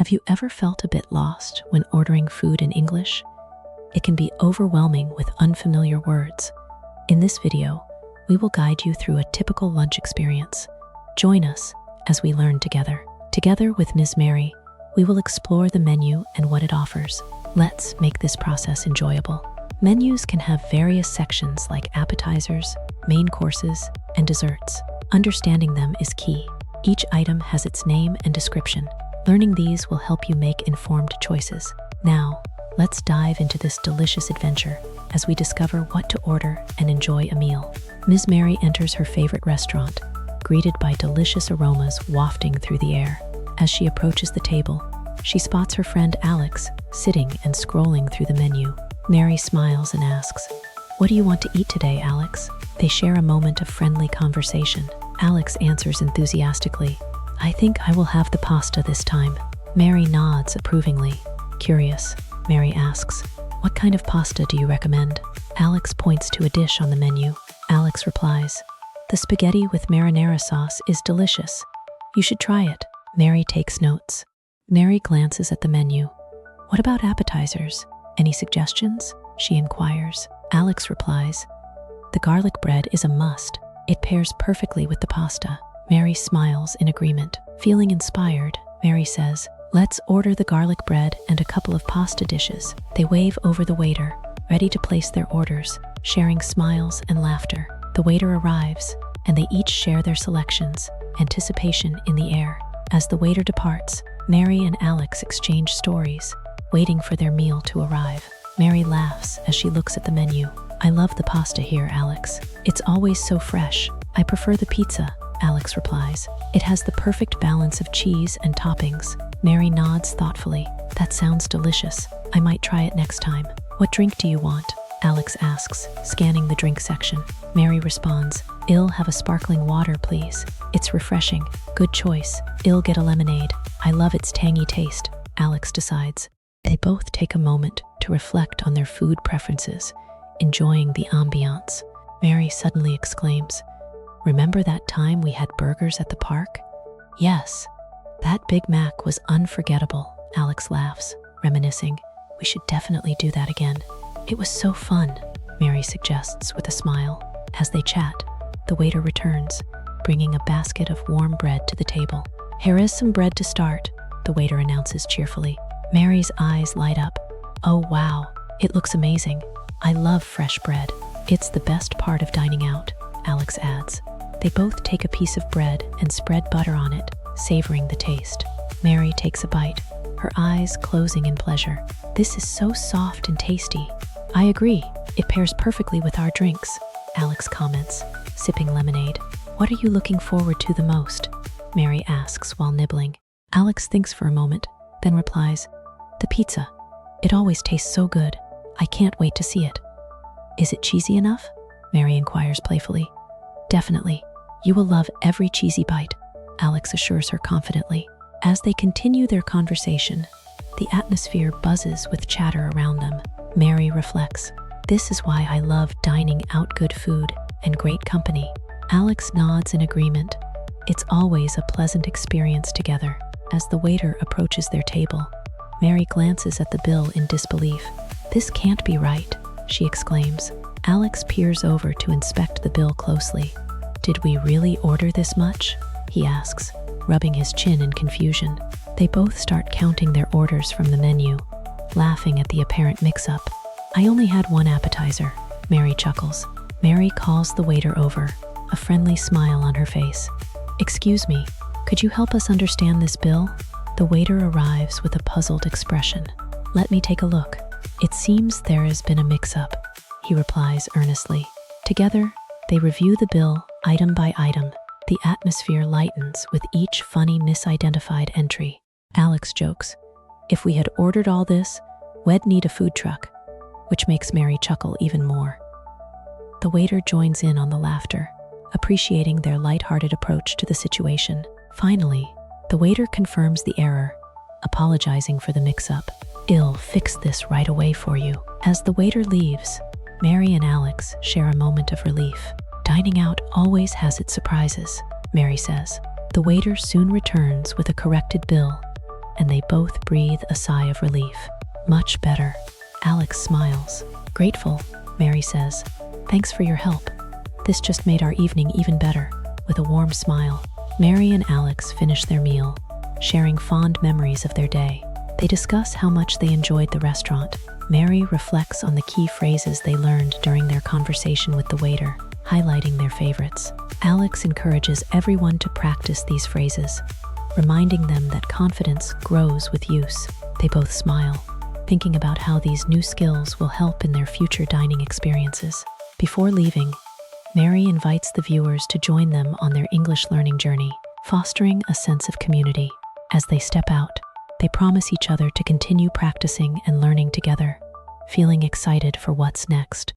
Have you ever felt a bit lost when ordering food in English? It can be overwhelming with unfamiliar words. In this video, we will guide you through a typical lunch experience. Join us as we learn together. Together with Ms. Mary, we will explore the menu and what it offers. Let's make this process enjoyable. Menus can have various sections like appetizers, main courses, and desserts. Understanding them is key. Each item has its name and description. Learning these will help you make informed choices. Now, let's dive into this delicious adventure as we discover what to order and enjoy a meal. Ms. Mary enters her favorite restaurant, greeted by delicious aromas wafting through the air. As she approaches the table, she spots her friend Alex sitting and scrolling through the menu. Mary smiles and asks, "What do you want to eat today, Alex?" They share a moment of friendly conversation. Alex answers enthusiastically, "I think I will have the pasta this time." Mary nods approvingly. Curious, Mary asks, "What kind of pasta do you recommend?" Alex points to a dish on the menu. Alex replies, "The spaghetti with marinara sauce is delicious. You should try it." Mary takes notes. Mary glances at the menu. "What about appetizers? Any suggestions?" she inquires. Alex replies, "The garlic bread is a must. It pairs perfectly with the pasta." Mary smiles in agreement. Feeling inspired, Mary says, "Let's order the garlic bread and a couple of pasta dishes." They wave over the waiter, ready to place their orders, sharing smiles and laughter. The waiter arrives, and they each share their selections, anticipation in the air. As the waiter departs, Mary and Alex exchange stories, waiting for their meal to arrive. Mary laughs as she looks at the menu. "I love the pasta here, Alex. It's always so fresh. I prefer the pizza," Alex replies. "It has the perfect balance of cheese and toppings." Mary nods thoughtfully. "That sounds delicious. I might try it next time." "What drink do you want?" Alex asks, scanning the drink section. Mary responds, "I'll have a sparkling water, please. It's refreshing." "Good choice. I'll get a lemonade. I love its tangy taste," Alex decides. They both take a moment to reflect on their food preferences, enjoying the ambiance. Mary suddenly exclaims, "Remember that time we had burgers at the park?" "Yes, that Big Mac was unforgettable," Alex laughs, reminiscing. "We should definitely do that again." "It was so fun," Mary suggests with a smile. As they chat, the waiter returns, bringing a basket of warm bread to the table. "Here is some bread to start," the waiter announces cheerfully. Mary's eyes light up. "Oh wow, it looks amazing. I love fresh bread. It's the best part of dining out," Alex adds. They both take a piece of bread and spread butter on it, savoring the taste. Mary takes a bite, her eyes closing in pleasure. "This is so soft and tasty." "I agree. It pairs perfectly with our drinks," Alex comments, sipping lemonade. "What are you looking forward to the most?" Mary asks while nibbling. Alex thinks for a moment, then replies, "The pizza. It always tastes so good. I can't wait to see it." "Is it cheesy enough?" Mary inquires playfully. "Definitely. You will love every cheesy bite," Alex assures her confidently. As they continue their conversation, the atmosphere buzzes with chatter around them. Mary reflects, "This is why I love dining out, good food and great company." Alex nods in agreement. It's always a pleasant experience together. As the waiter approaches their table, Mary glances at the bill in disbelief. "This can't be right," she exclaims. Alex peers over to inspect the bill closely. "Did we really order this much?" he asks, rubbing his chin in confusion. They both start counting their orders from the menu, laughing at the apparent mix-up. "I only had one appetizer," Mary chuckles. Mary calls the waiter over, a friendly smile on her face. "Excuse me, could you help us understand this bill?" The waiter arrives with a puzzled expression. "Let me take a look. It seems there has been a mix-up," he replies earnestly. Together, they review the bill item by item. The atmosphere lightens with each funny misidentified entry. Alex jokes, "If we had ordered all this, we'd need a food truck," which makes Mary chuckle even more. The waiter joins in on the laughter, appreciating their lighthearted approach to the situation. Finally, the waiter confirms the error, apologizing for the mix-up. "I'll fix this right away for you." As the waiter leaves, Mary and Alex share a moment of relief. "Dining out always has its surprises," Mary says. The waiter soon returns with a corrected bill, and they both breathe a sigh of relief. Much better. Alex smiles. Grateful, Mary says. Thanks for your help. This just made our evening even better. With a warm smile, Mary and Alex finish their meal, sharing fond memories of their day. They discuss how much they enjoyed the restaurant. Mary reflects on the key phrases they learned during their conversation with the waiter, highlighting their favorites. Alex encourages everyone to practice these phrases, reminding them that confidence grows with use. They both smile, thinking about how these new skills will help in their future dining experiences. Before leaving, Mary invites the viewers to join them on their English learning journey, fostering a sense of community. As they step out, they promise each other to continue practicing and learning together, feeling excited for what's next.